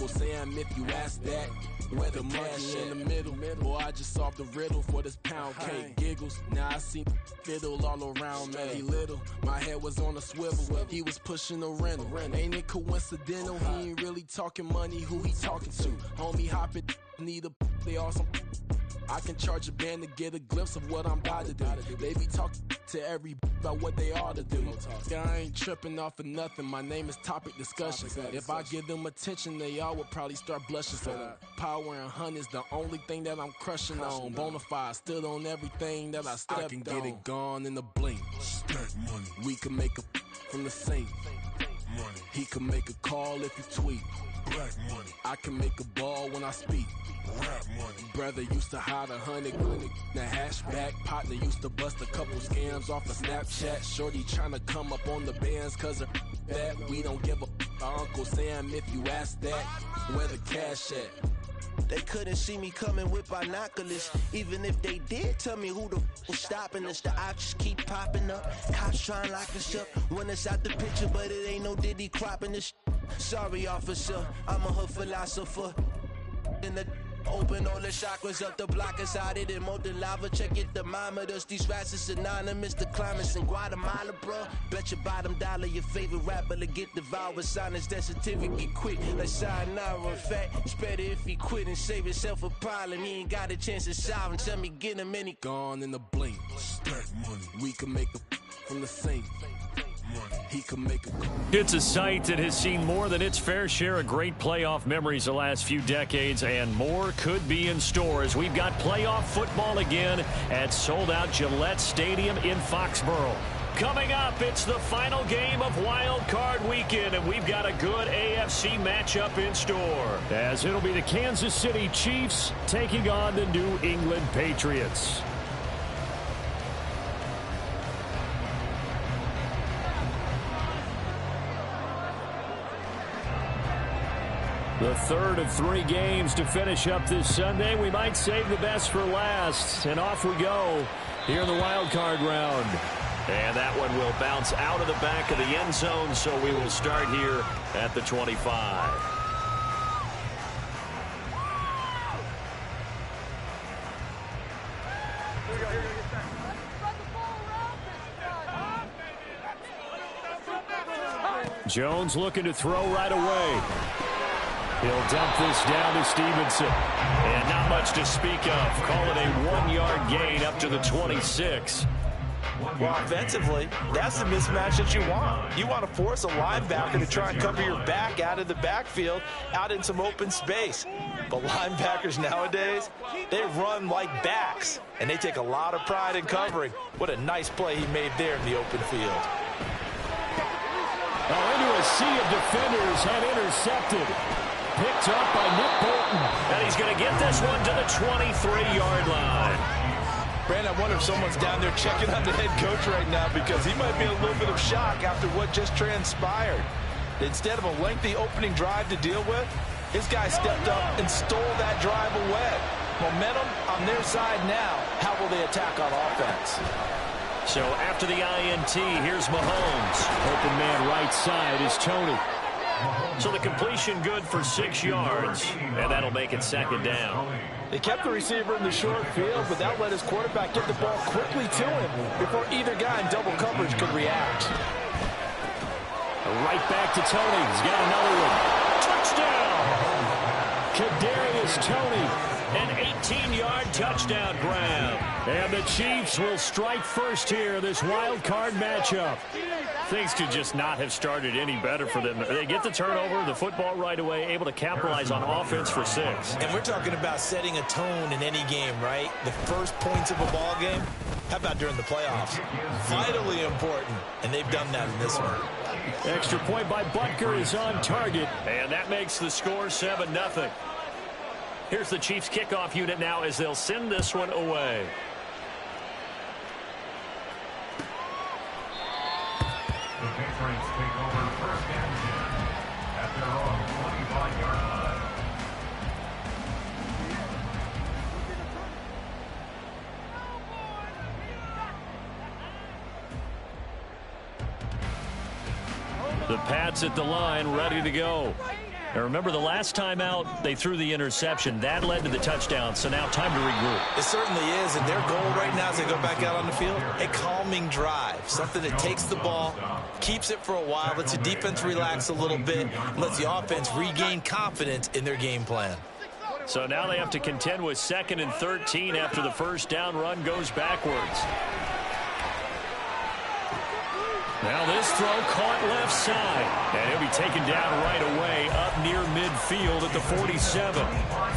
Uncle Sam if you ask that. Where the monkey in the middle, boy, I just solved the riddle for this pound cake. Giggles, now I see fiddle all around me. He little, my head was on a swivel. He was pushing a rental. Ain't it coincidental? He ain't really talking money. Who he talking to? Homie, hop it, need a they awesome. I can charge a band to get a glimpse of what I'm about to do. They be talking to every about what they ought to do. I ain't tripping off of nothing. My name is Topic Discussion. If I give them attention, they all would probably start blushing. So power and hunt is the only thing that I'm crushing on. Bonafide, stood on everything that I stepped on. I can get it gone in a blink. Stack money. We can make a from the sink. Money. He can make a call if you tweet. Black money. I can make a ball when I speak. Rap money. Brother used to hide 100 the hatchback. Partner used to bust a couple scams off of Snapchat. Shorty tryna come up on the bands cause of that. We don't give a Uncle Sam if you ask that. Where the cash at? They couldn't see me coming with binoculars. Even if they did tell me who the was stopping us, the options keep popping up. Cops trying to lock us up when it's out the picture, but it ain't no Diddy cropping this. Sorry, officer, I'm a hood philosopher. In the open all the chakras up the block inside it and molten lava. Check it thermometers. These rats is anonymous. The climates in Guatemala, bro. Bet your bottom dollar your favorite rapper to get devoured. Sign his death certificate quick. Let's sign now. In fact, it's better if he quit and save himself a problem. He ain't got a chance to solve and tell me get him any. Gone in the blink. Stack money. We can make a from the sink. He can make It's a site that has seen more than its fair share of great playoff memories the last few decades, and more could be in store as we've got playoff football again at sold-out Gillette Stadium in Foxborough. Coming up, it's the final game of Wild Card Weekend, and we've got a good AFC matchup in store, as it'll be the Kansas City Chiefs taking on the New England Patriots. The third of 3 games to finish up this Sunday. We might save the best for last. And off we go here in the wild card round. And that one will bounce out of the back of the end zone, so we will start here at the 25. Jones looking to throw right away. He'll dump this down to Stevenson. And not much to speak of. Call it a 1-yard gain up to the 26. Well, offensively, that's the mismatch that you want. You want to force a linebacker to try and cover your back out of the backfield, out in some open space. But linebackers nowadays, they run like backs, and they take a lot of pride in covering. What a nice play he made there in the open field. Oh, into a sea of defenders, had intercepted. Picked up by Nick Bolton. And he's going to get this one to the 23-yard line. Brandon, I wonder if someone's down there checking on the head coach right now because he might be in a little bit of shock after what just transpired. Instead of a lengthy opening drive to deal with, his guy stepped up and stole that drive away. Momentum on their side now. How will they attack on offense? So after the INT, here's Mahomes. Open man right side is Tony. So the completion good for 6 yards, and that'll make it second down. They kept the receiver in the short field, but that let his quarterback get the ball quickly to him before either guy in double coverage could react. Right back to Tony. He's got another one. Touchdown! Kadarius Toney. An 18-yard touchdown grab. And the Chiefs will strike first here, this wild card matchup. Things could just not have started any better for them. They get the turnover, the football right away, able to capitalize on offense for 6. And we're talking about setting a tone in any game, right? The first points of a ball game. How about during the playoffs? Vitally important, and they've done that in this one. Extra point by Butker is on target, and that makes the score 7-0. Here's the Chiefs kickoff unit now as they'll send this one away. The Patriots take over first and 10 at their own 25-yard line. The Pats at the line, ready to go. Now remember, the last time out, they threw the interception. That led to the touchdown, so now time to regroup. It certainly is, and their goal right now as they go back out on the field, a calming drive, something that takes the ball, keeps it for a while, lets the defense relax a little bit, and lets the offense regain confidence in their game plan. So now they have to contend with 2nd and 13 after the first down run goes backwards. Now this throw caught left side, and he'll be taken down right away up near midfield at the 47.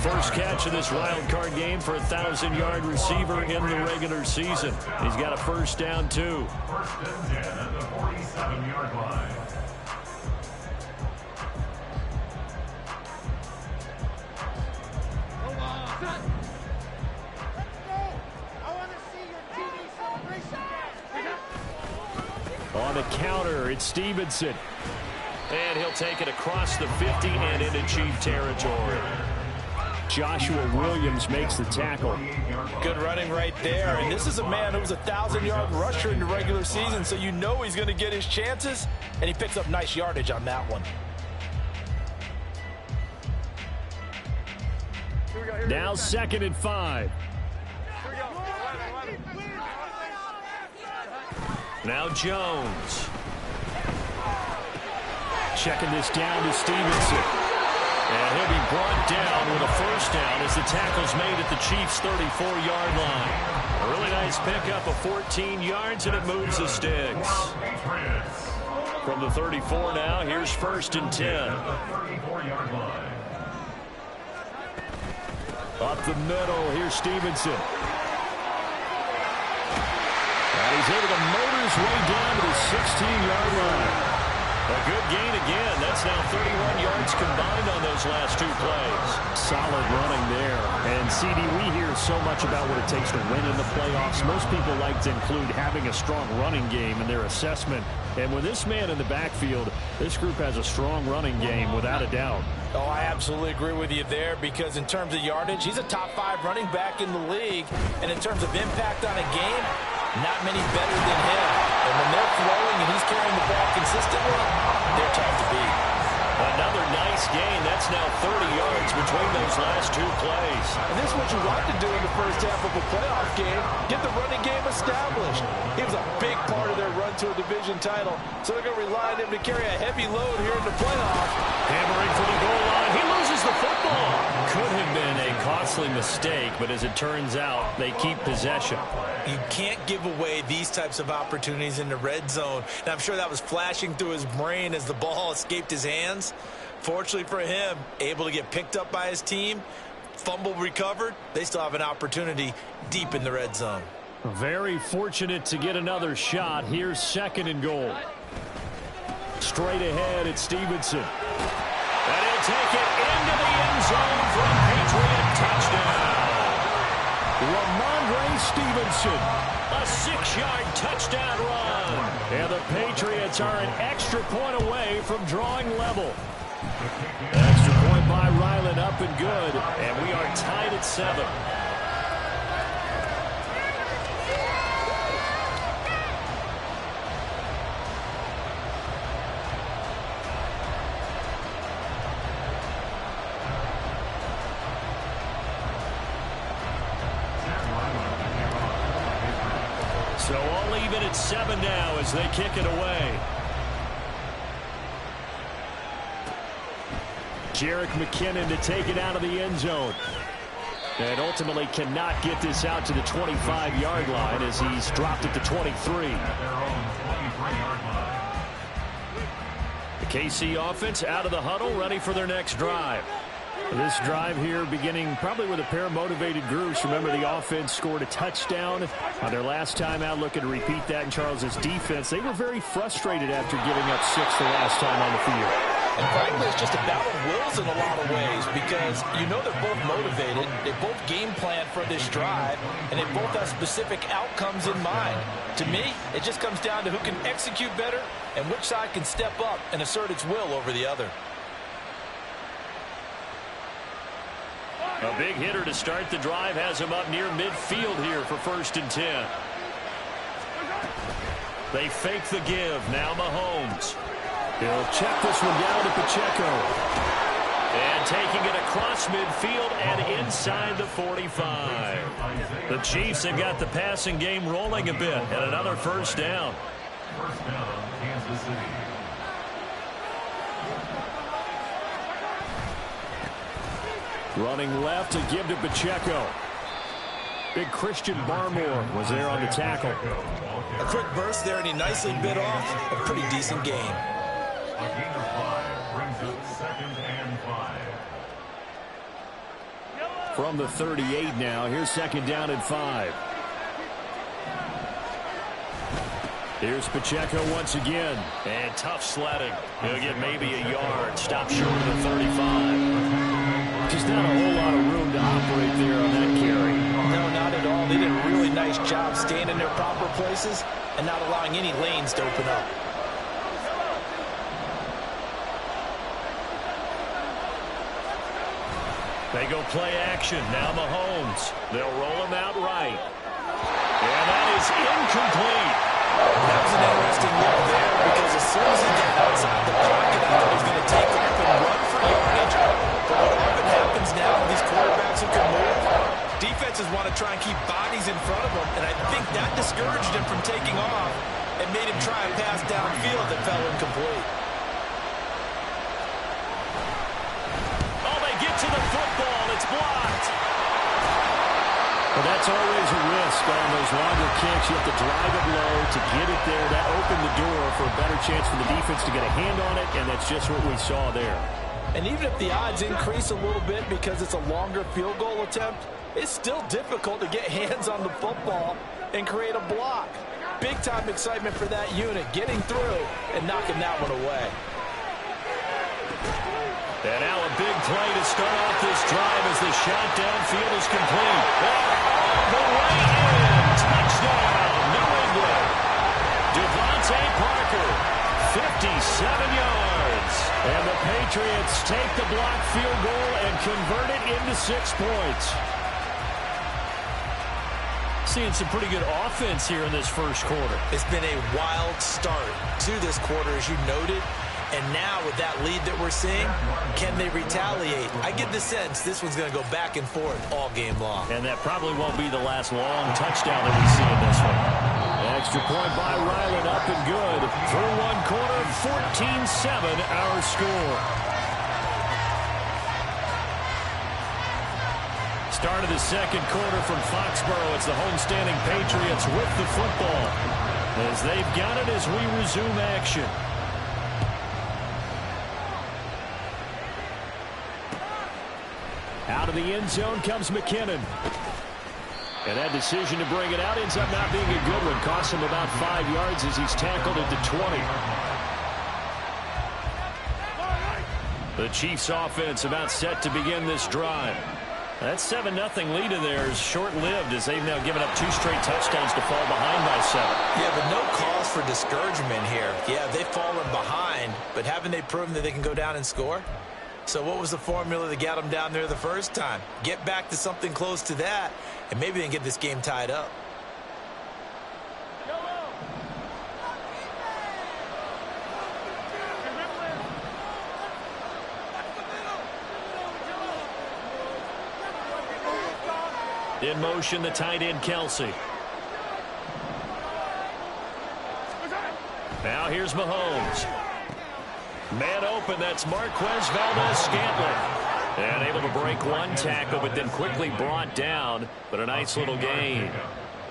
First catch of this wild card game for a 1,000-yard receiver in the regular season. He's got a first down, too. First and 10 at the 47-yard line. On the counter, it's Stevenson. And he'll take it across the 50 and into Chief territory. Joshua Williams makes the tackle. Good running right there. And this is a man who was a 1,000-yard rusher in the regular season, so you know he's going to get his chances, and he picks up nice yardage on that one. Now 2nd and 5. Now Jones. Checking this down to Stevenson. And he'll be brought down with a first down as the tackle's made at the Chiefs' 34-yard line. A really nice pickup of 14 yards, and it moves the sticks. From the 34 now, here's 1st and 10. Up the middle, here's Stevenson. And he's able to motor his way down to the 16-yard line. A good gain again. That's now 31 yards combined on those last 2 plays. Solid running there. And, CD, we hear so much about what it takes to win in the playoffs. Most people like to include having a strong running game in their assessment. And with this man in the backfield, this group has a strong running game without a doubt. Oh, I absolutely agree with you there, because in terms of yardage, he's a top 5 running back in the league. And in terms of impact on a game, not many better than him. And when they're throwing and he's carrying the ball consistently, they're tough to beat. Another nice gain. That's now 30 yards between those last 2 plays. And this is what you want to do in the first half of a playoff game, get the running game established. He was a big part of their run to a division title, so they're going to rely on him to carry a heavy load here in the playoffs. Hammering for the goal line. He loses the football. Could have been a costly mistake, but as it turns out, they keep possession. You can't give away these types of opportunities in the red zone. And I'm sure that was flashing through his brain as the ball escaped his hands. Fortunately for him, able to get picked up by his team, fumble recovered. They still have an opportunity deep in the red zone. Very fortunate to get another shot. Here's 2nd and goal. Straight ahead, it's Stevenson. And he'll take it into the end zone for a Patriot touchdown. Ramondre Stevenson, a 6-yard touchdown run. And the Patriots are an extra point away from drawing level. Extra point by Ryland, up and good. And we are tied at 7. So all even at 7 now as they kick it away. Jerick McKinnon to take it out of the end zone. And ultimately cannot get this out to the 25-yard line as he's dropped it to 23. The KC offense out of the huddle, ready for their next drive. This drive here beginning probably with a pair of motivated groups. Remember, the offense scored a touchdown on their last time out, looking to repeat that in Charles's defense. They were very frustrated after giving up 6 the last time on the field. And frankly, it's just a battle of wills in a lot of ways, because you know they're both motivated, they both game plan for this drive, and they both have specific outcomes in mind. To me, it just comes down to who can execute better and which side can step up and assert its will over the other. A big hitter to start the drive has him up near midfield here for 1st and 10. They fake the give. Now Mahomes. He'll check this one down to Pacheco. taking it across midfield and inside the 45. The Chiefs have got the passing game rolling a bit, and another first down. First down, Kansas City. Running left to give to Pacheco. Big Christian Barmore was there on the tackle. A quick burst there, and he nicely bit off a pretty decent gain. A gain of 5 brings up 2nd and 5. From the 38 now, here's 2nd down and 5. Here's Pacheco once again. And tough sledding. He'll get maybe a yard. Stop short of the 35. Just not a whole lot of room to operate there on that carry. No, not at all. They did a really nice job staying in their proper places and not allowing any lanes to open up. They go play action. Now Mahomes. They'll roll him out right. And that is incomplete. That was an interesting look there because as soon as he got outside the pocket, I thought he was going to take off and run for yardage. But what often happens now with these quarterbacks who can move, defenses want to try and keep bodies in front of them, and I think that discouraged him from taking off and made him try and pass downfield that fell incomplete. Oh, they get to the football. It's blocked. Well, that's always a risk on those longer kicks. You have to drive it low to get it there. That opened the door for a better chance for the defense to get a hand on it, and that's just what we saw there. And even if the odds increase a little bit because it's a longer field goal attempt, it's still difficult to get hands on the football and create a block. Big-time excitement for that unit, getting through and knocking that one away. And now a big play to start off this drive as the shot downfield is complete. The way in. Touchdown, New England. Devontae Parker, 57 yards. And the Patriots take the blocked field goal and convert it into 6 points. Seeing some pretty good offense here in this first quarter. It's been a wild start to this quarter, as you noted. And now with that lead that we're seeing, can they retaliate? I get the sense this one's going to go back and forth all game long. And that probably won't be the last long touchdown that we see in this one. Extra point by Ryland, up and good. Through one quarter, 14-7 our score. Start of the second quarter from Foxborough. It's the homestanding Patriots with the football as they've got it as we resume action. Out of the end zone comes McKinnon. And that decision to bring it out ends up not being a good one. Costs him about 5 yards as he's tackled at the 20. The Chiefs offense about set to begin this drive. That 7-0 lead of theirs short-lived as they've now given up 2 straight touchdowns to fall behind by 7. Yeah, but no cause for discouragement here. Yeah, they've fallen behind, but haven't they proven that they can go down and score? So what was the formula that got them down there the first time? Get back to something close to that, and maybe they can get this game tied up. In motion, the tight end, Kelsey. Now here's Mahomes. Man open, that's Marquez Valdez-Scantling. And able to break one tackle, but then quickly brought down. But a nice little gain.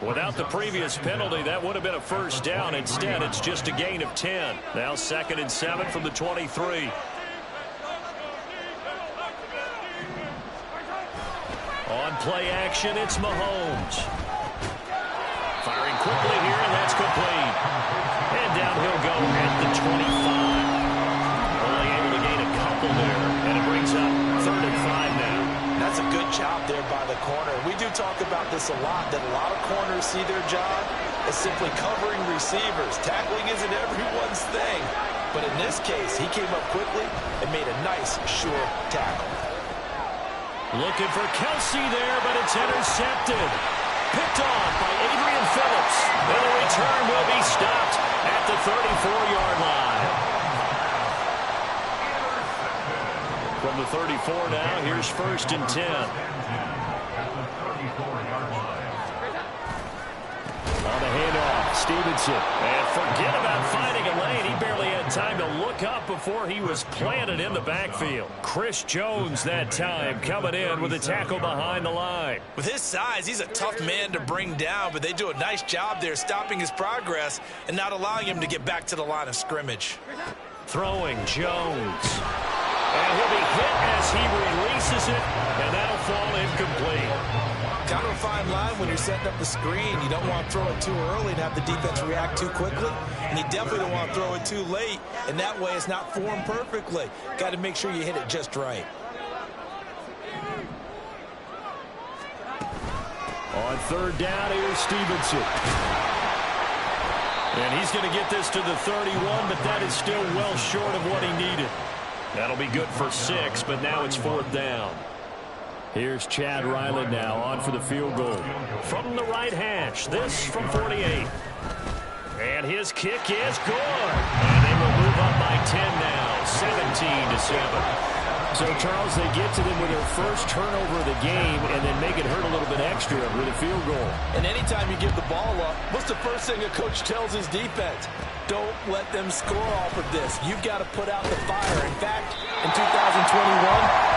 Without the previous penalty, that would have been a first down. Instead, it's just a gain of 10. Now 2nd and 7 from the 23. On play action, it's Mahomes. Firing quickly here, and that's complete. And down he'll go at the 25. Only able to gain a couple there, and it brings up 3rd and 5 now. That's a good job there by the corner. We do talk about this a lot, that a lot of corners see their job as simply covering receivers. Tackling isn't everyone's thing. But in this case, he came up quickly and made a nice, sure tackle. Looking for Kelsey there, but it's intercepted. Picked off by Adrian Phillips. And the return will be stopped at the 34-yard line. From from the 34 now. Here's 1st and 10. On the handoff, Stevenson. And forget about finding a lane. He barely had time to look up before he was planted in the backfield. Chris Jones that time coming in with a tackle behind the line. With his size, he's a tough man to bring down, but they do a nice job there stopping his progress and not allowing him to get back to the line of scrimmage. Throwing Jones. And he'll be hit as he releases it, and that'll fall incomplete. Kind of a fine line when you're setting up the screen. You don't want to throw it too early and have the defense react too quickly, and you definitely don't want to throw it too late, and that way it's not formed perfectly. Got to make sure you hit it just right. On 3rd down, here's Stevenson. And he's going to get this to the 31, but that is still well short of what he needed. That'll be good for 6, but now it's 4th down. Here's Chad Ryland now on for the field goal. From the right hash, this from 48. And his kick is good. And they will move up by 10 now, 17-7. So, Charles, they get to them with their first turnover of the game and then make it hurt a little bit extra with a field goal. And anytime you give the ball up, what's the first thing a coach tells his defense? Don't let them score off of this. You've got to put out the fire. In fact, in 2021,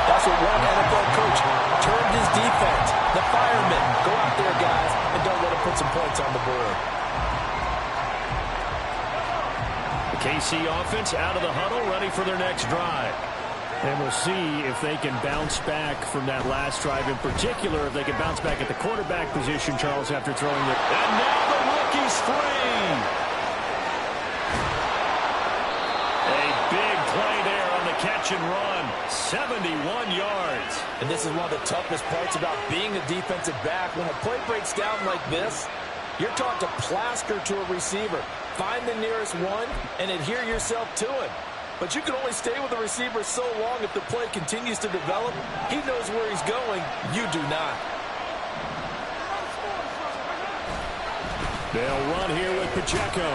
that's what one NFL coach termed his defense. The firemen. Go out there, guys, and don't let them put some points on the board. The KC offense out of the huddle, ready for their next drive. And we'll see if they can bounce back from that last drive. In particular, if they can bounce back at the quarterback position, Charles, after throwing it. And now the rookie's free. A big play there on the catch and run. 71 yards. And this is one of the toughest parts about being a defensive back. When a play breaks down like this, you're taught to plaster to a receiver. Find the nearest one and adhere yourself to him. But you can only stay with the receiver so long if the play continues to develop. He knows where he's going. You do not. They'll run here with Pacheco.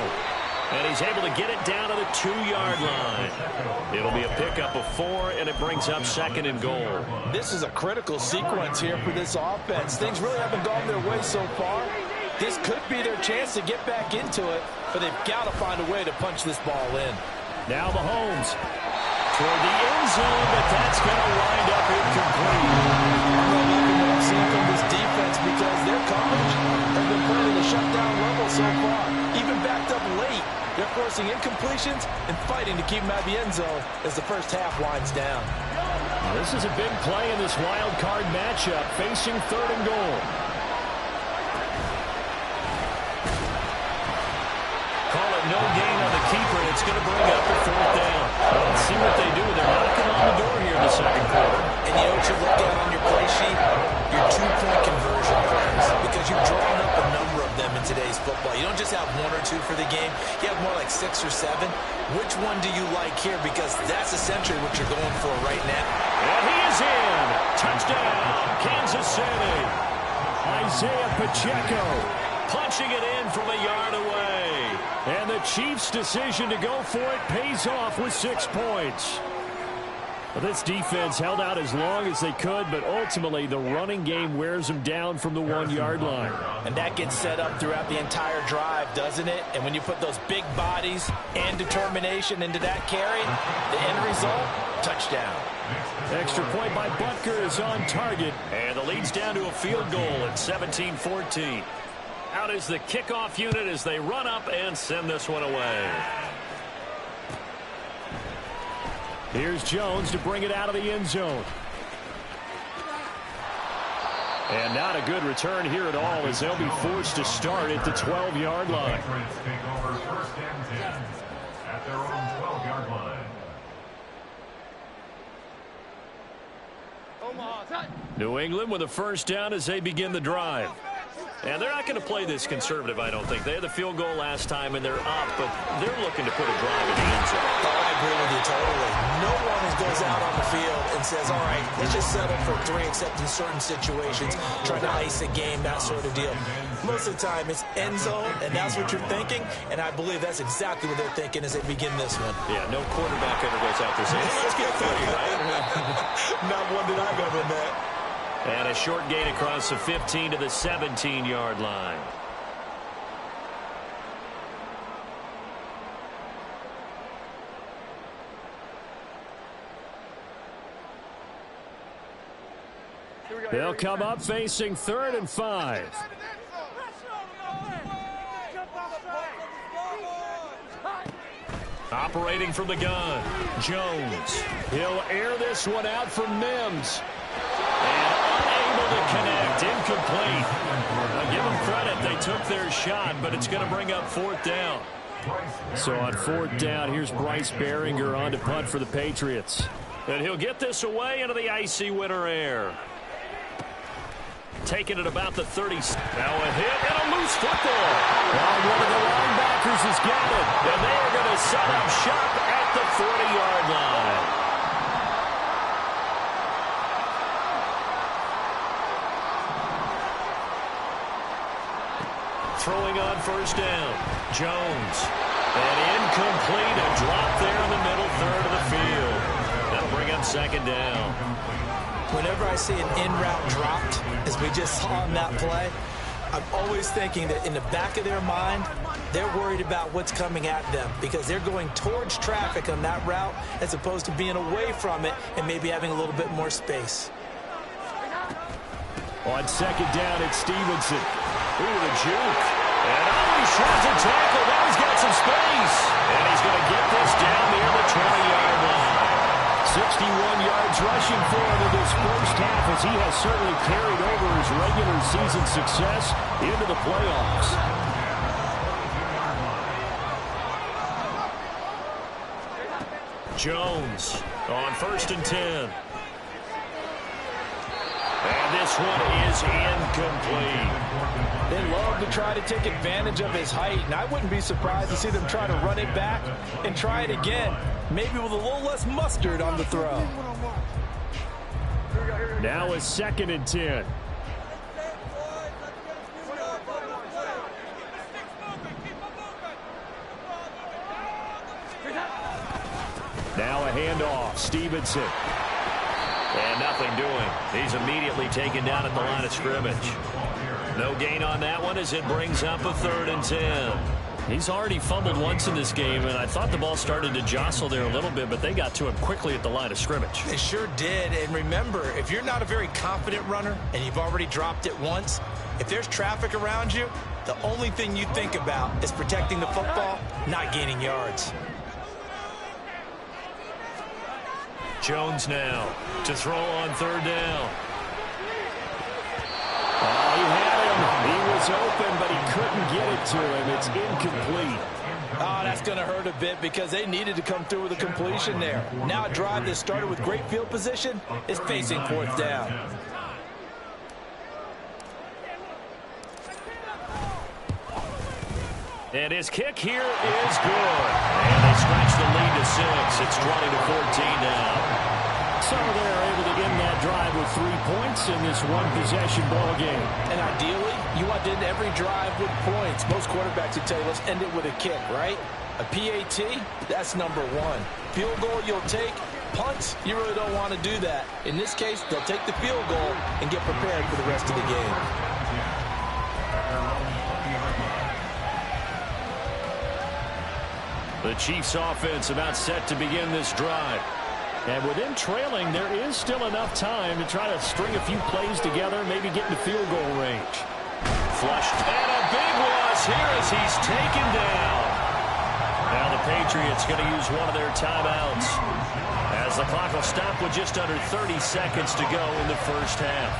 And he's able to get it down to the 2-yard line. It'll be a pickup of 4, and it brings up 2nd and goal. This is a critical sequence here for this offense. Things really haven't gone their way so far. This could be their chance to get back into it, but they've got to find a way to punch this ball in. Now Mahomes toward the end zone, but that's going to wind up incomplete. I'm not liking what I'm seeing from this defense because their coverage has been playing at a shutdown level so far. Even backed up late, they're forcing incompletions and fighting to keep them out of the end zone as the first half winds down. This is a big play in this wild card matchup, facing 3rd and goal. Call it no gain on the keeper. It's going to bring up the 4th down. Let's see what they do. They're knocking on the door here in the 2nd quarter. And you know what you look at on your play sheet? Your 2-point conversion plays. Because you've drawn up a number of them in today's football. You don't just have 1 or 2 for the game. You have more like 6 or 7. Which one do you like here? Because that's essentially what you're going for right now. And he is in. Touchdown, Kansas City. Isaiah Pacheco punching it in from a yard away. And the Chiefs' decision to go for it pays off with 6 points. Well, this defense held out as long as they could, but ultimately the running game wears them down from the 1-yard line. And that gets set up throughout the entire drive, doesn't it? And when you put those big bodies and determination into that carry, the end result, touchdown. Extra point by Butker is on target, and the lead's down to a field goal at 17-14. Out is the kickoff unit as they run up and send this one away. Here's Jones to bring it out of the end zone. And not a good return here at all as they'll be forced to start at the 12-yard line. Take over 1st and 10 at their own 12-yard line. New England with a 1st down as they begin the drive. And they're not going to play this conservative, I don't think. They had the field goal last time, and they're up, but they're looking to put a drive in the end zone. Oh, I agree with you totally. No one goes out on the field and says, all right, let's just settle for 3, except in certain situations, trying to ice a game, that sort of deal. Most of the time, it's end zone, and that's what you're thinking, and I believe that's exactly what they're thinking as they begin this one. Yeah, no quarterback ever goes out there saying, let's get 30, right? Not one that I've ever met. And a short gain across the 15 to the 17-yard line. They'll come up facing 3rd and 5. Operating from the gun, Jones. He'll air this one out for Mims. And unable to connect, incomplete. Now give them credit, they took their shot, but it's going to bring up 4th down. So on 4th down, here's Bryce Behringer on to punt for the Patriots. And he'll get this away into the icy winter air. Taking it about the 30. Now a hit and a loose football. Well, one of the linebackers has got it. And they are going to set up shop at the 40-yard line. Throwing on 1st down. Jones. And incomplete. A drop there in the middle 3rd of the field. That'll bring up 2nd down. Whenever I see an in-route dropped, as we just saw on that play, I'm always thinking that in the back of their mind, they're worried about what's coming at them because they're going towards traffic on that route as opposed to being away from it and maybe having a little bit more space. On 2nd down, it's Stevenson. Ooh, the juke. And he tries to tackle. Now he's got some space. And he's going to get this down near the 20-yard line. 61 yards rushing for him in this first half as he has certainly carried over his regular season success into the playoffs. Jones on 1st and 10. And this one is incomplete. They love to try to take advantage of his height, and I wouldn't be surprised to see them try to run it back and try it again, maybe with a little less mustard on the throw. Now a 2nd and 10. Now a handoff, Stevenson. And nothing doing. He's immediately taken down at the line of scrimmage. No gain on that one as it brings up a 3rd and 10. He's already fumbled once in this game, and I thought the ball started to jostle there a little bit, but they got to him quickly at the line of scrimmage. They sure did, and remember, if you're not a very confident runner and you've already dropped it once, if there's traffic around you, the only thing you think about is protecting the football, not gaining yards. Jones now to throw on 3rd down. Oh, he had him. He was open, but he couldn't get it to him. It's incomplete. Oh, that's going to hurt a bit because they needed to come through with a completion there. Now a drive that started with great field position is facing 4th down. And his kick here is good. And they stretch the lead to 6. It's 20-14 now. So they're able to end that drive with 3 points in this one-possession ball game. And ideally, you want to end every drive with points. Most quarterbacks would tell you, let's end it with a kick, right? A PAT, that's number 1. Field goal you'll take. Punts, you really don't want to do that. In this case, they'll take the field goal and get prepared for the rest of the game. The Chiefs offense about set to begin this drive. And with them trailing, there is still enough time to try to string a few plays together, maybe get into field goal range. Flushed, and a big loss here as he's taken down. Now the Patriots going to use one of their timeouts as the clock will stop with just under 30 seconds to go in the first half.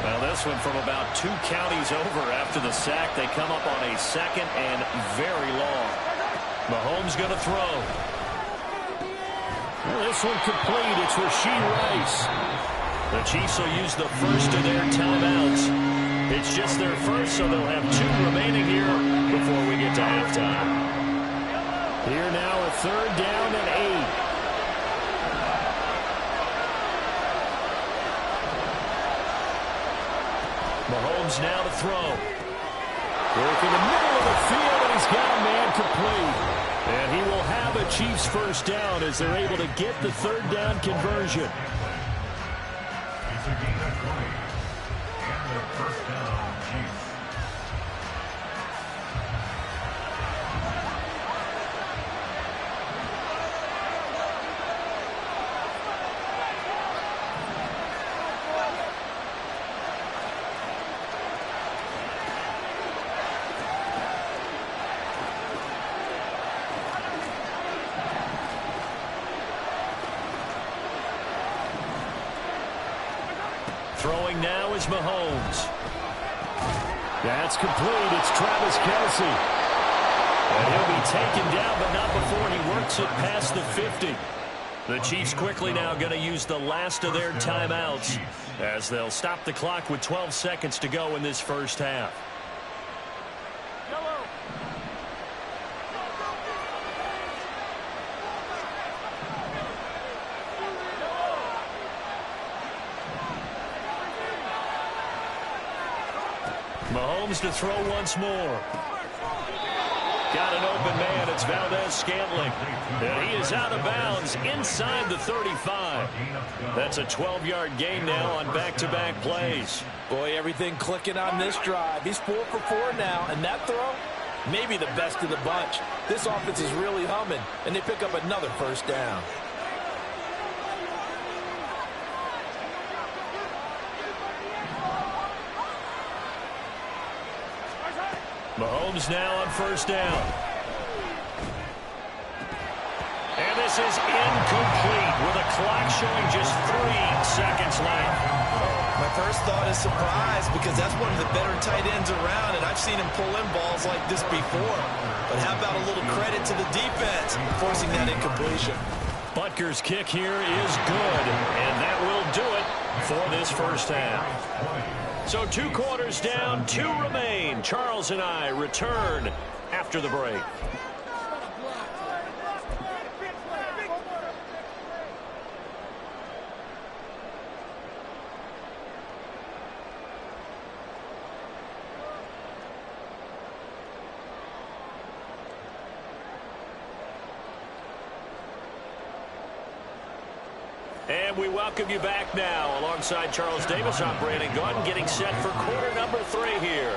Well, this one from about 2 counties over after the sack. They come up on a 2nd and very long. Mahomes going to throw. Well, this one complete. It's Rashee Rice. The Chiefs will use the first of their timeouts. It's just their first, so they'll have 2 remaining here before we get to halftime. Here now, a 3rd down and 8. Mahomes now to throw. Work in the middle of the field, and he's got a man complete. And he will have a Chiefs first down as they're able to get the 3rd down conversion. It's a gain of 20. And the first down, Chiefs. Throwing now is Mahomes. That's complete. It's Travis Kelce. And he'll be taken down, but not before he works it past the 50. The Chiefs quickly now going to use the last of their timeouts as they'll stop the clock with 12 seconds to go in this first half. Mahomes to throw once more. Got an open man. It's Valdez-Scantling. And he is out of bounds inside the 35. That's a 12-yard gain now on back-to-back plays. Boy, everything clicking on this drive. He's 4 for 4 now, and that throw, maybe the best of the bunch. This offense is really humming, and they pick up another first down. Mahomes now on first down. And this is incomplete with a clock showing just 3 seconds left. My first thought is surprise because that's one of the better tight ends around, and I've seen him pull in balls like this before. But how about a little credit to the defense forcing that incompletion? Butker's kick here is good, and that will do it for this first half. So 2 quarters down, 2 remain. Charles and I return after the break. And we welcome you back now. Alongside Charles Davis, I'm Brandon Gaudin, getting set for quarter number 3 here.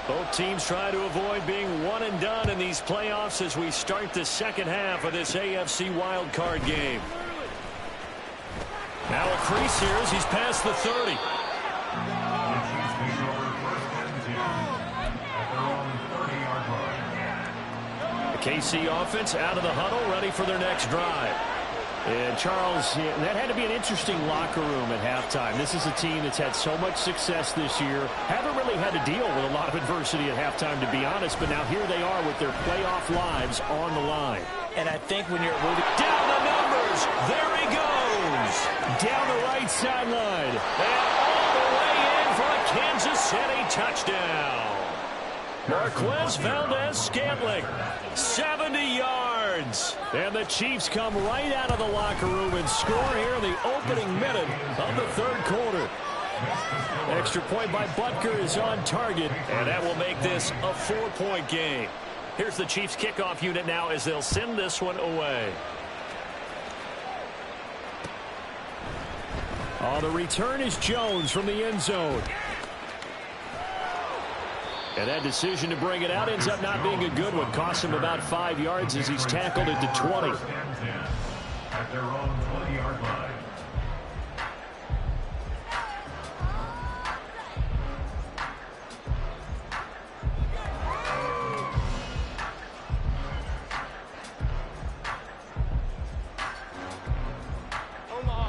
Both teams try to avoid being one and done in these playoffs as we start the second half of this AFC wildcard game. Now a crease here as he's past the 30. The KC offense out of the huddle, ready for their next drive. And Charles, that had to be an interesting locker room at halftime. This is a team that's had so much success this year. Haven't really had to deal with a lot of adversity at halftime, to be honest. But now here they are with their playoff lives on the line. And I think when you're moving down the numbers, there he goes. Down the right sideline. And all the way in for a Kansas City touchdown. Marquez Valdez-Scantling, 70 yards. And the Chiefs come right out of the locker room and score here in the opening minute of the 3rd quarter. Extra point by Butker is on target, and that will make this a 4-point game. Here's the Chiefs kickoff unit now as they'll send this one away. Oh, the return is Jones from the end zone. And that decision to bring it out ends up not being a good one. Costs him about 5 yards as he's tackled at the 20. At their own 20-yard line.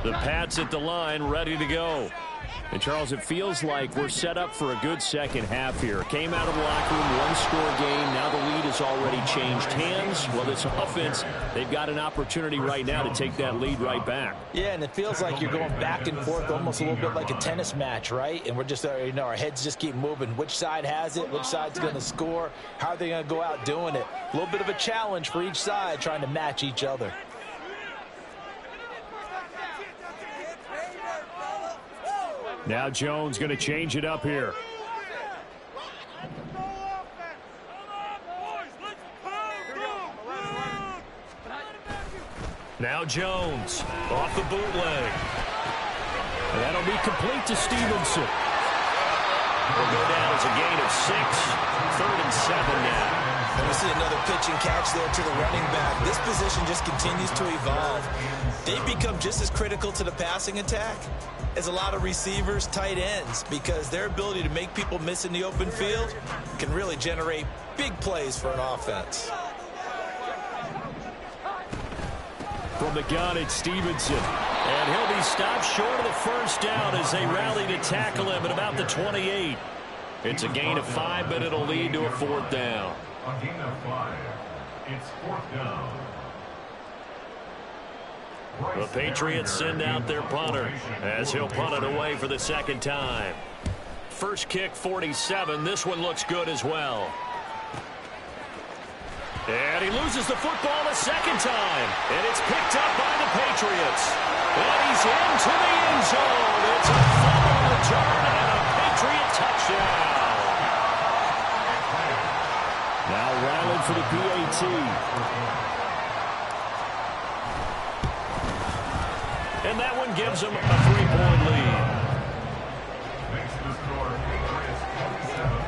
The Pats at the line, ready to go. And, Charles, it feels like we're set up for a good second half here. Came out of the locker room, one-score game. Now the lead has already changed hands. Well, this offense, they've got an opportunity right now to take that lead right back. Yeah, and it feels like you're going back and forth almost a little bit like a tennis match, right? And we're just, our heads just keep moving. Which side has it? Which side's going to score? How are they going to go out doing it? A little bit of a challenge for each side trying to match each other. Now Jones going to change it up here. Now Jones off the bootleg. And that'll be complete to Stevenson. Will go down as a gain of 6. 3rd and 7 now. And we see another pitch and catch there to the running back. This position just continues to evolve. They've become just as critical to the passing attack as a lot of receivers, tight ends, because their ability to make people miss in the open field can really generate big plays for an offense. From the gun, it's Stevenson. And he'll be stopped short of the first down as they rally to tackle him at about the 28. It's a gain of 5, but it'll lead to a 4th down. A gain of 5. It's 4th down. The Patriots send out their punter as he'll punt it away for the second time. First kick, 47. This one looks good as well. And he loses the football a second time. And it's picked up by the Patriots. And he's into the end zone. It's a fumble return and a Patriot touchdown. Now Ryland for the PAT. And that one gives them a 3-point lead. Makes the score Patriots 27,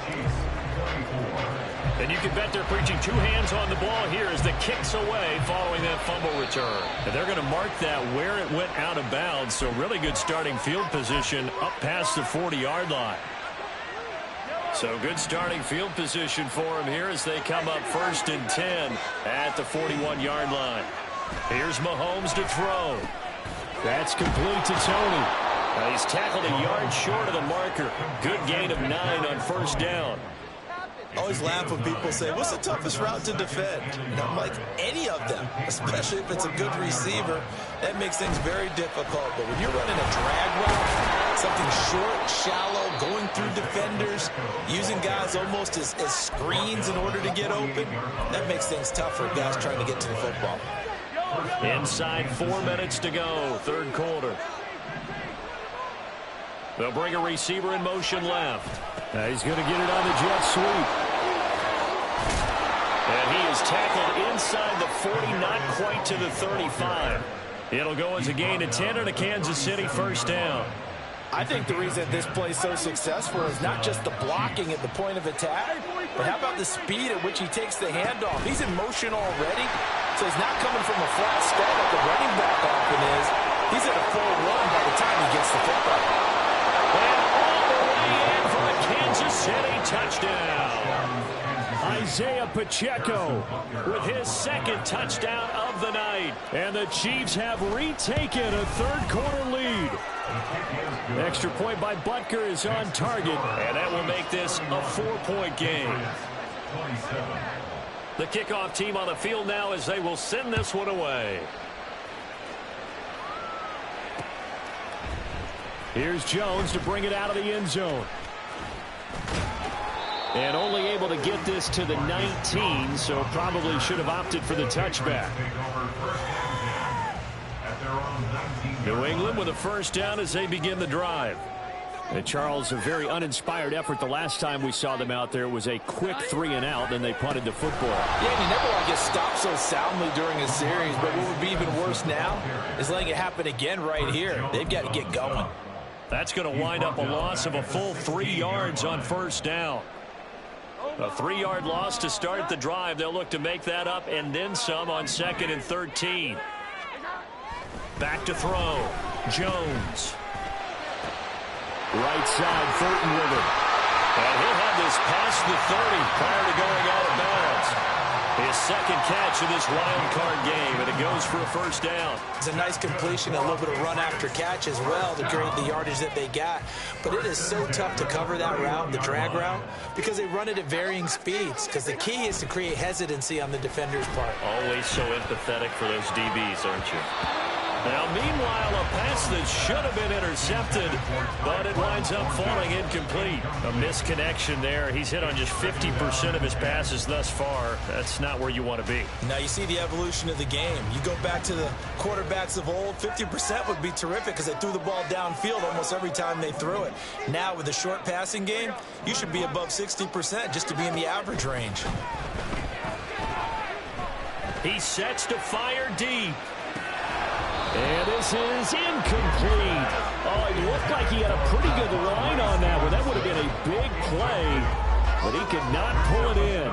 Chiefs 24. And you can bet they're preaching 2 hands on the ball here as the kick's away following that fumble return. And they're going to mark that where it went out of bounds. So really good starting field position up past the 40-yard line. So good starting field position for them here as they come up 1st and 10 at the 41-yard line. Here's Mahomes to throw. That's complete to Tony. He's tackled a yard short of the marker. Good gain of 9 on 1st down. I always laugh when people say, what's the toughest route to defend? And I'm like, any of them, especially if it's a good receiver. That makes things very difficult. But when you're running a drag route, something short, shallow, going through defenders, using guys almost as screens in order to get open, that makes things tough for guys trying to get to the football. Inside 4 minutes to go, 3rd quarter. They'll bring a receiver in motion left. He's going to get it on the jet sweep. And he is tackled inside the 40, not quite to the 35. It'll go as a gain of 10 and a Kansas City 1st down. I think the reason this play is so successful is not just the blocking at the point of attack, but how about the speed at which he takes the handoff? He's in motion already, so he's not coming from a flat start like the running back often is. He's at a full run by the time he gets the football. And all the way in for a Kansas City touchdown. Isaiah Pacheco with his 2nd touchdown of the night. And the Chiefs have retaken a 3rd quarter lead. Extra point by Butker is on target, and that will make this a 4-point game. The kickoff team on the field now as they will send this one away. Here's Jones to bring it out of the end zone. And only able to get this to the 19, so probably should have opted for the touchback. New England with a 1st down as they begin the drive. And Charles, a very uninspired effort the last time we saw them out there. It was a quick 3-and-out, then they punted the football. Yeah, and you never want to get stopped so soundly during a series, but what would be even worse now is letting it happen again right here. They've got to get going. That's going to wind up a loss of a full 3 yards on 1st down. A 3-yard loss to start the drive. They'll look to make that up and then some on 2nd and 13. Back to throw. Jones. Right side, Thornton with it. And he'll have this past the 30 prior to going out of bounds. his second catch of this wild card game, and it goes for a first down. It's a nice completion, a little bit of run after catch as well to create the yardage that they got. But it is so tough to cover that route, the drag route, because they run it at varying speeds. Because the key is to create hesitancy on the defender's part. Always so empathetic for those DBs, aren't you? Now, meanwhile, a pass that should have been intercepted, but it winds up falling incomplete. A misconnection there. He's hit on just 50% of his passes thus far. That's not where you want to be. Now, you see the evolution of the game. You go back to the quarterbacks of old, 50% would be terrific because they threw the ball downfield almost every time they threw it. Now, with the short passing game, you should be above 60% just to be in the average range. He sets to fire deep. And this is incomplete. Oh, it looked like he had a pretty good line on that one. That would have been a big play, but he could not pull it in.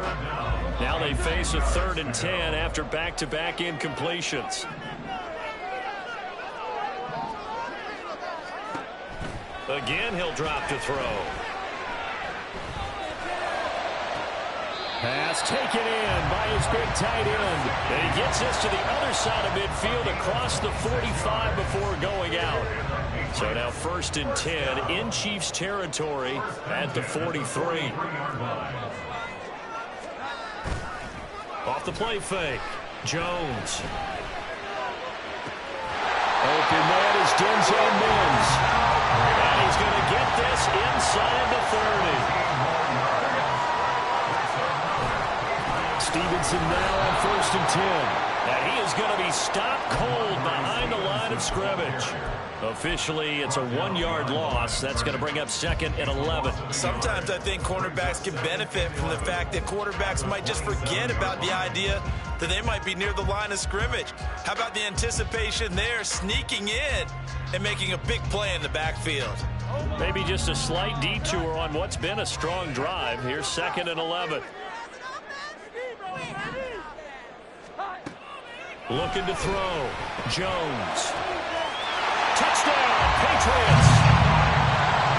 Now they face a 3rd and 10 after back-to-back incompletions. Again, he'll drop to throw. Pass taken in by his big tight end. And he gets this to the other side of midfield across the 45 before going out. So now 1st and 10 in Chiefs territory at the 43. Off the play fake. Jones. Open man is Denzel Mims. And he's going to get this inside the 30. Stevenson now on 1st and 10. And he is going to be stopped cold behind the line of scrimmage. Officially, it's a 1-yard loss. That's going to bring up 2nd and 11. Sometimes I think cornerbacks can benefit from the fact that quarterbacks might just forget about the idea that they might be near the line of scrimmage. How about the anticipation there, sneaking in and making a big play in the backfield? Maybe just a slight detour on what's been a strong drive. Here's 2nd and 11. Looking to throw. Jones. Touchdown, Patriots.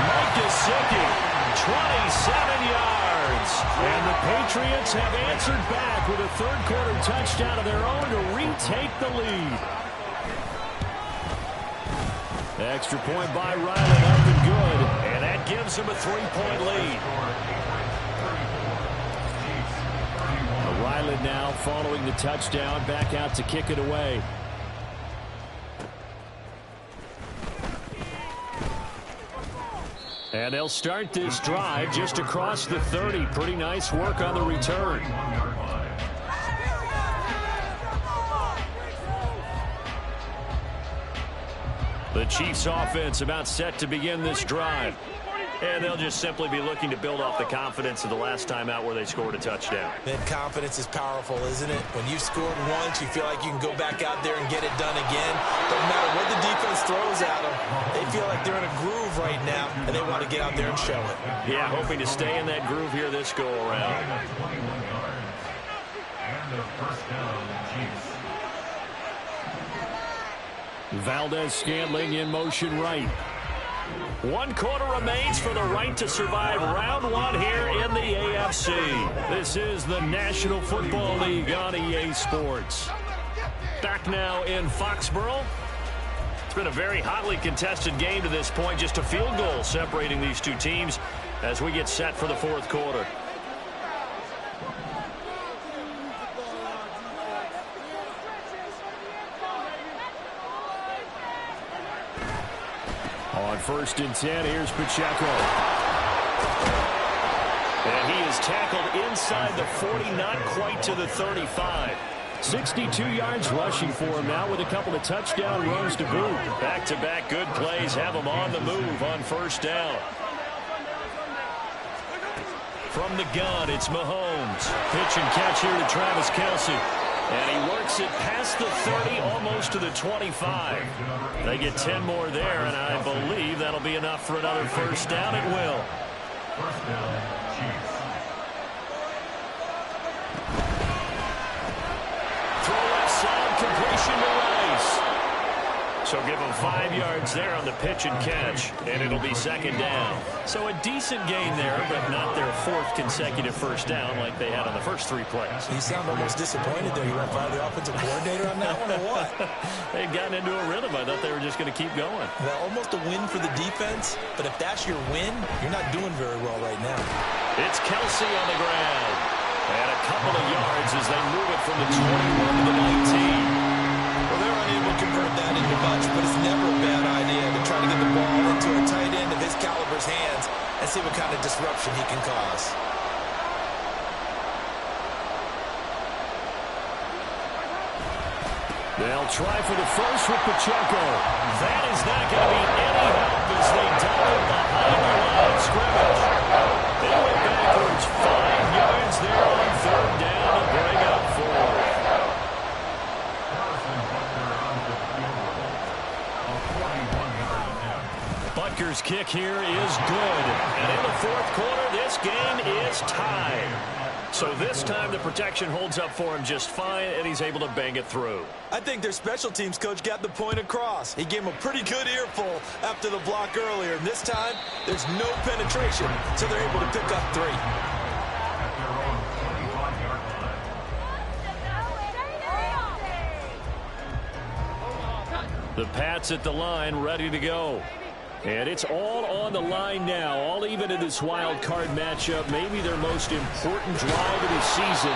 Mike Gesicki, 27 yards. And the Patriots have answered back with a 3rd-quarter touchdown of their own to retake the lead. Extra point by Ryland, up and good. And that gives him a 3-point lead. Ryland now following the touchdown, back out to kick it away. And they'll start this drive just across the 30. Pretty nice work on the return. The Chiefs offense about set to begin this drive. And they'll just simply be looking to build off the confidence of the last time out where they scored a touchdown. That confidence is powerful, isn't it? When you scored once, you feel like you can go back out there and get it done again. Doesn't matter what the defense throws at them. They feel like they're in a groove right now, and they want to get out there and show it. Yeah, hoping to stay in that groove here this go-around. And the first down, Chiefs. Valdez-Scantling in motion right. 1 quarter remains for the right to survive round 1 here in the AFC. This is the National Football League on EA Sports. Back now in Foxborough. It's been a very hotly contested game to this point. Just a field goal separating these two teams as we get set for the 4th quarter. On 1st and 10, here's Pacheco. And he is tackled inside the 40, not quite to the 35. 62 yards rushing for him now with a couple of touchdown runs to boot. Back-to-back good plays have him on the move on 1st down. From the gun, it's Mahomes. Pitch and catch here to Travis Kelce. And he works it past the 30, almost to the 25. They get 10 more there, and I believe that'll be enough for another 1st down. It will. 1st down, Chiefs. Throw left side, completion to Rice. So give him 5 yards there on the pitch and catch, and it'll be second down. So a decent gain there, but not their 4th consecutive first down like they had on the first 3 plays. You sound almost disappointed there. You want to fire the offensive coordinator on that one or what? They'd gotten into a rhythm. I thought they were just going to keep going. Well, almost a win for the defense, but if that's your win, you're not doing very well right now. It's Kelsey on the ground. And a couple of yards as they move it from the 21 to the 19. Well, they're unable to convert that into much, but it's never a bad idea to try to get the ball into a tight end of his caliber's hands and see what kind of disruption he can cause. They'll try for the first with Pacheco. That is not going to be any help as they dive behind the line of scrimmage. They went backwards 5 yards there on 3rd down to bring up 4. Butker's kick here is good. And in the 4th quarter, this game is tied. So this time the protection holds up for him just fine, and he's able to bang it through. I think their special teams coach got the point across. He gave him a pretty good earful after the block earlier. And this time, there's no penetration, so they're able to pick up 3. The Pats at the line, ready to go. And it's all on the line now, all even in this wild card matchup. Maybe their most important drive of the season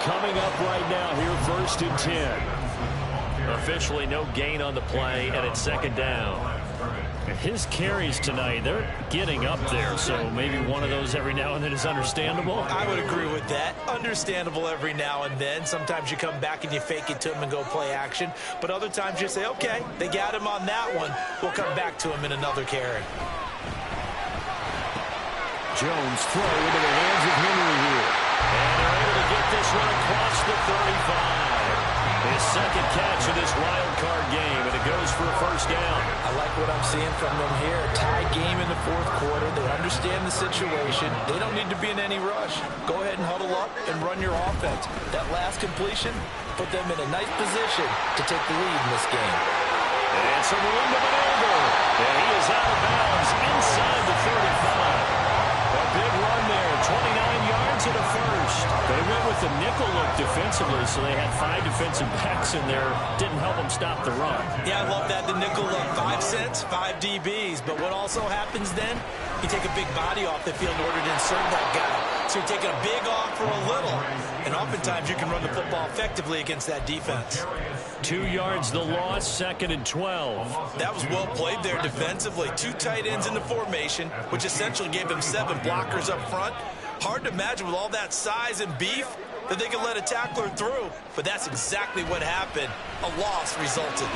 coming up right now here, 1st and 10. Officially no gain on the play, and it's second down. And his carries tonight, they're getting up there, so maybe one of those every now and then is understandable. I would agree with that. Understandable every now and then. Sometimes you come back and you fake it to him and go play action. But other times you say, okay, they got him on that one. We'll come back to him in another carry. Jones throw into the hands of Henry here. And they're able to get this one across the 35. His second catch of this wild card game, and it goes for a first down. I like what I'm seeing from them here. Tie game in the 4th quarter. They understand the situation. They don't need to be in any rush. Go ahead and huddle up and run your offense. That last completion put them in a nice position to take the lead in this game. And some room to maneuver. And he is out of bounds inside the 35. A big run there, 29 yards and a first. They went with the nickel look defensively, so they had 5 defensive backs in there. Didn't help them stop the run. Yeah, I love that, the nickel look. 5 cents, 5 DBs. But what also happens then, you take a big body off the field in order to insert that guy. So you're taking a big off for a little. And oftentimes you can run the football effectively against that defense. 2 yards the loss, 2nd and 12. That was well played there defensively. 2 tight ends in the formation, which essentially gave them 7 blockers up front. Hard to imagine with all that size and beef that they could let a tackler through. But that's exactly what happened. A loss resulted.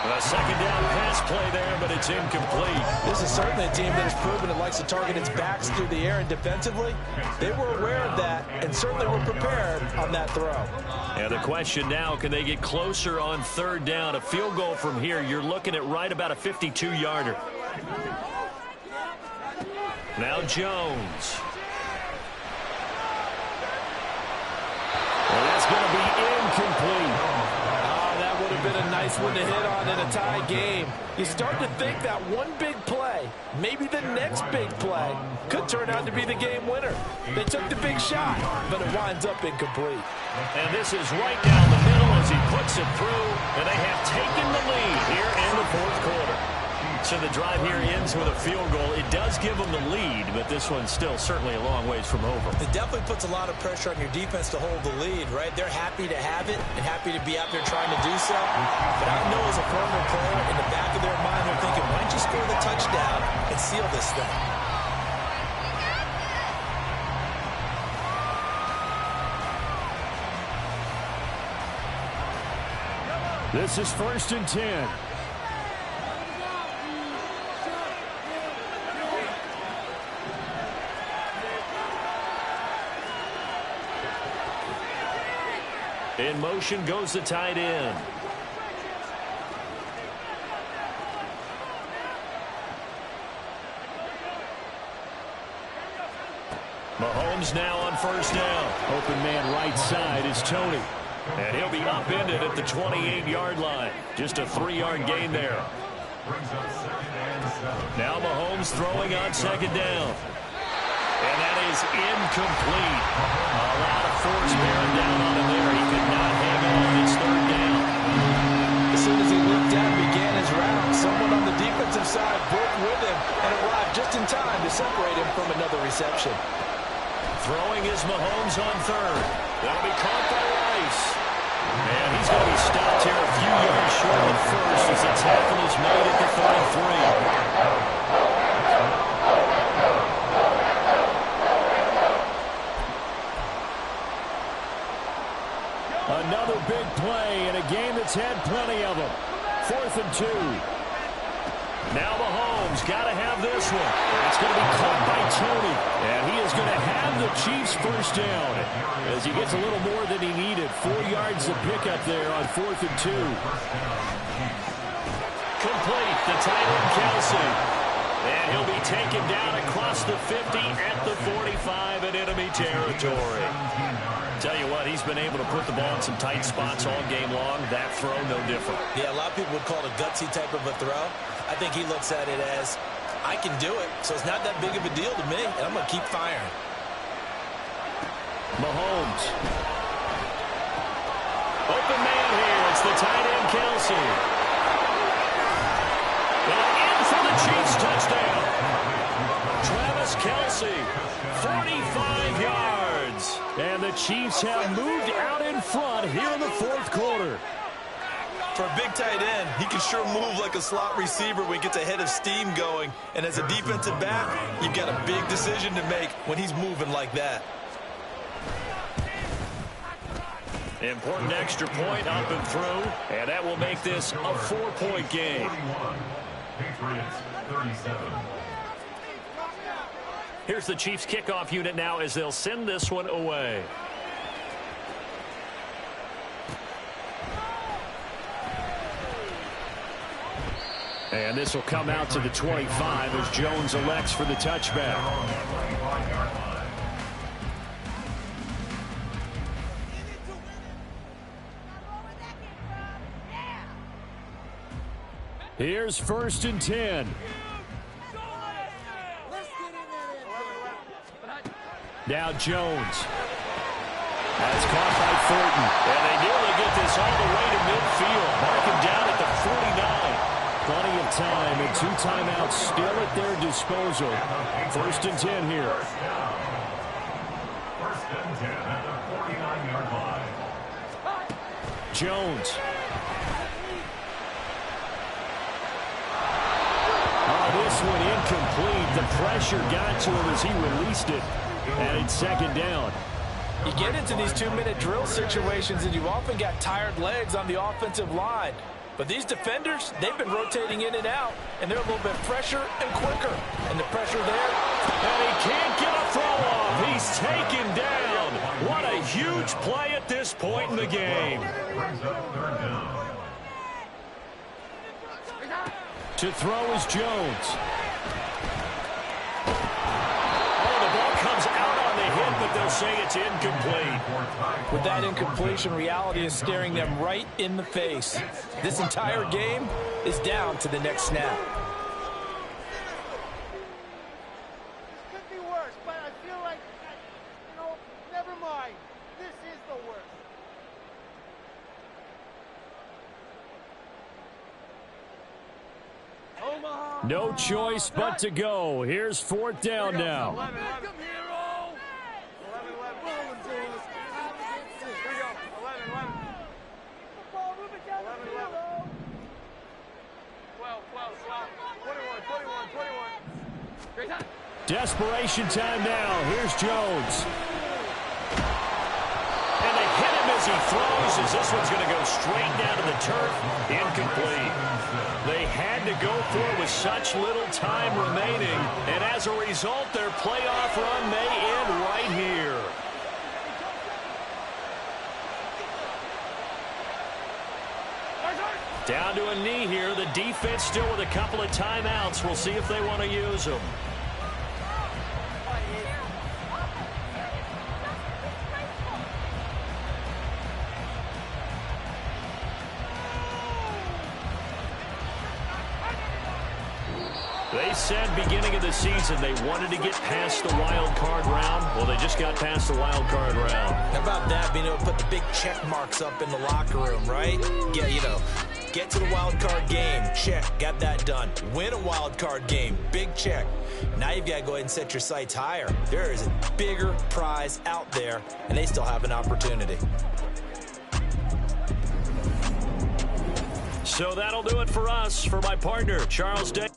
A second down pass play there, but it's incomplete. This is certainly a team that has proven it likes to target its backs through the air, and defensively, they were aware of that and certainly were prepared on that throw. And the question now, can they get closer on 3rd down? A field goal from here, you're looking at right about a 52-yarder. Now Jones. Well, that's going to be incomplete. That would have been a nice one to hit on in a tie game. You start to think that one big play, maybe the next big play, could turn out to be the game winner. They took the big shot, but it winds up incomplete. And this is right down the middle as he puts it through, and they have taken the lead here in the 4th quarter. So the drive here ends with a field goal. It does give them the lead, but this one's still certainly a long ways from over. It definitely puts a lot of pressure on your defense to hold the lead, right? They're happy to have it and happy to be out there trying to do so. But I know as a former player, in the back of their mind, they're thinking, why don't you score the touchdown and seal this thing? This is 1st and 10. In motion goes the tight end. Mahomes now on 1st down. Open man right side is Tony. And he'll be upended at the 28-yard line. Just a 3-yard gain there. Now Mahomes throwing on second down. And that is incomplete. A lot of force bearing down on him there. He could not hang on his third down. As soon as he looked down and began his route, someone on the defensive side broke with him and arrived just in time to separate him from another reception. Throwing is Mahomes on third. That'll be caught by Rice. And he's going to be stopped here a few yards short of first as the tackle is made at the 33. Another big play in a game that's had plenty of them. 4th and 2. Now Mahomes got to have this one. It's going to be caught by Tony. And he is going to have the Chiefs first down as he gets a little more than he needed. 4 yards to pick up there on 4th and 2. Complete. The tight end Kelsey. And he'll be taken down across the 50 at the 45 in enemy territory. Tell you what, he's been able to put the ball in some tight spots all game long. That throw, no different. Yeah, a lot of people would call it a gutsy type of a throw. I think he looks at it as, I can do it, so it's not that big of a deal to me, and I'm going to keep firing. Mahomes. Open man here. It's the tight end, Kelsey. And in for the Chiefs touchdown. Travis Kelsey, 45 yards. And the Chiefs have moved out in front here in the 4th quarter. For a big tight end, he can sure move like a slot receiver when he gets a head of steam going. And as a defensive back, you've got a big decision to make when he's moving like that. Important extra point up and through, and that will make this a 4-point game. Patriots 37. Here's the Chiefs kickoff unit now as they'll send this one away. And this will come out to the 25 as Jones elects for the touchback. Here's 1st and 10. Now Jones. That's caught by Thornton. And they nearly get this all the way to midfield. Mark him down at the 49. Plenty of time and 2 timeouts still at their disposal. 1st and 10 here. 1st and 10 at the 49-yard line. Jones. This one incomplete. The pressure got to him as he released it. And it's 2nd down. You get into these 2-minute drill situations and you often got tired legs on the offensive line. But these defenders, they've been rotating in and out, and they're a little bit fresher and quicker. And the pressure there. And he can't get a throw off. He's taken down. What a huge play at this point in the game. To throw is Jones. Oh, the ball comes out on the hit, but they'll say it's incomplete. With that incompletion, reality is staring them right in the face. This entire game is down to the next snap. This could be worse, but I feel like, never mind. This is the worst. No choice but to go. Here's 4th down now. 11, 11. Come here, 11, 11. Rolling to us. Here we go. 11, 11. The ball moving down the field. 12, 12, 12. 21, 21, 21. Desperation time now. Here's Jones. And they hit him as he throws as this one's going to go straight down to the turf. Incomplete. They had to go for it with such little time remaining. And as a result, their playoff run may end right here. Down to a knee here. The defense still with a couple of timeouts. We'll see if they want to use them. They said beginning of the season they wanted to get past the wild card round. Well, they just got past the wild card round. How about that, being able to put the big check marks up in the locker room, right? Get to the wild card game, check, got that done. Win a wild card game, big check. Now you've got to go ahead and set your sights higher. There is a bigger prize out there, and they still have an opportunity. So that'll do it for us. For my partner, Charles Day.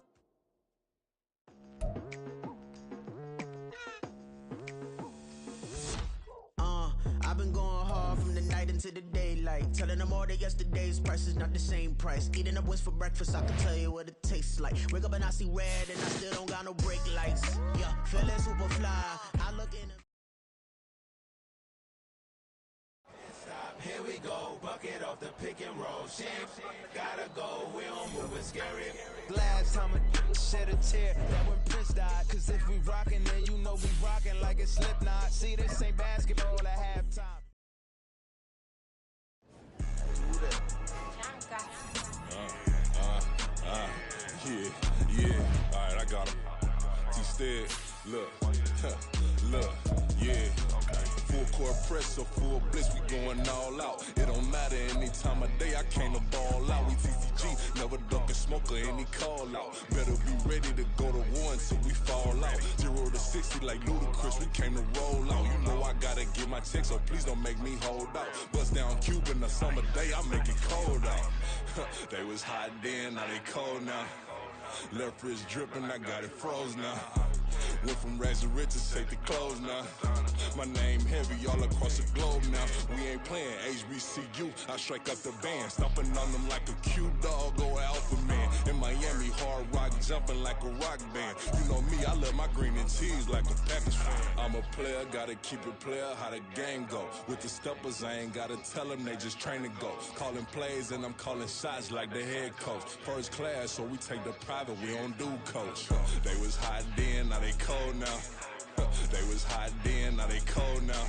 I've been going hard from the night into the daylight, telling them all that yesterday's price is not the same price. Eating up wings for breakfast, I can tell you what it tastes like. Wake up and I see red and I still don't got no brake lights. Yeah, feeling super fly. I look in Here we go, bucket off the pick and roll. Shit, gotta go, we don't move it scary. Last time a shed a tear, that when Prince died. Cause if we rockin', then you know we rockin' like it's Slipknot. See, this ain't basketball at halftime. Yeah, alright, I got him. T-Stead, look, yeah. Full court press or full blitz, we going all out. It don't matter any time of day, I came to ball out. We TCG, never duck a smoker, any call out. Better be ready to go to war until we fall out. 0 to 60 like Ludacris, we came to roll out. You know I gotta get my check, so please don't make me hold out. Bust down Cuban a summer day, I make it cold out. They was hot then, now they cold now. Left wrist dripping, I got it froze now. Went from rags to riches, take the clothes now. My name heavy all across the globe now. We ain't playing HBCU, I strike up the band. Stomping on them like a cute dog or alpha man. In Miami, hard rock jumping like a rock band. You know me, I love my green and cheese like a Packers fan. I'm a player, gotta keep it player, how the game go. With the steppers, I ain't gotta tell them, they just train to go. Calling plays and I'm calling shots like the head coach. First class, so we take the private, we don't do coach. They was hot then, now they cold now. They was hot then, now they cold now.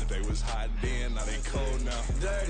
They was hot then, now they cold now. Dirty.